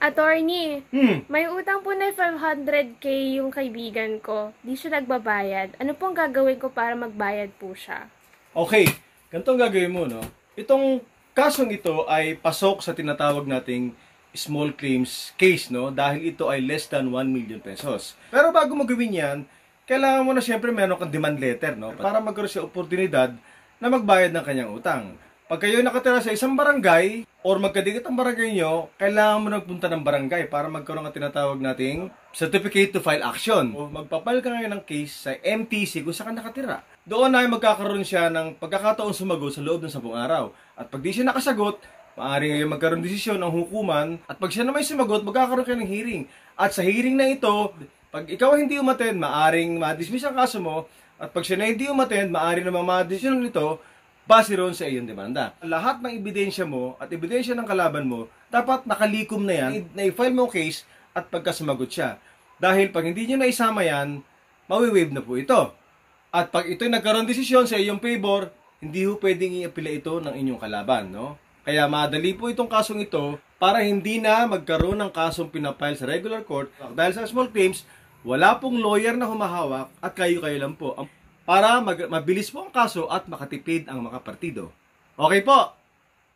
Attorney, Hmm. may utang po na 500K yung kaibigan ko. Di siya nagbabayad. Ano pong gagawin ko para magbayad po siya? Okay, ganito ang gagawin mo, no? Itong kasong ito ay pasok sa tinatawag nating small claims case, no? Dahil ito ay less than 1 million pesos. Pero bago mo gawin yan, kailangan mo na siyempre meron kang demand letter, no? Para magkaroon siya oportunidad na magbayad ng kanyang utang. Pag kayo nakatira sa isang barangay or magkadikit ang barangay nyo, kailangan mo nagpunta ng barangay para magkaroon ng tinatawag nating Certificate to File Action. O magpapile ka ngayon ng case sa MTC kung saan ka nakatira. Doon ay magkakaroon siya ng pagkakataon sumagot sa loob ng 10 araw. At pag di siya nakasagot, maaari ngayon magkaroon desisyon ng hukuman. At pag siya naman sumagot, magkakaroon kayo ng hearing. At sa hearing na ito, pag ikaw hindi umattend, maaring ma-dismiss ang kaso mo. At pag siya na hindi umattend, maaari namang ma-desisyon nito base ron sa iyong demanda. Lahat ng ebidensya mo at ebidensya ng kalaban mo, dapat nakalikom na yan, na-file mo case at pagka sumagot siya. Dahil pag hindi nyo naisama yan, mawi-waive na po ito. At pag ito'y nagkaroon desisyon sa iyong favor, hindi ho pwedeng i-apila ito ng inyong kalaban, no? Kaya madali po itong kasong ito para hindi na magkaroon ng kasong pinapile sa regular court. Dahil sa small claims, wala pong lawyer na humahawak at kayo-kayo lang po. Para mabilis po ang kaso at makatipid ang mga partido. Okay po!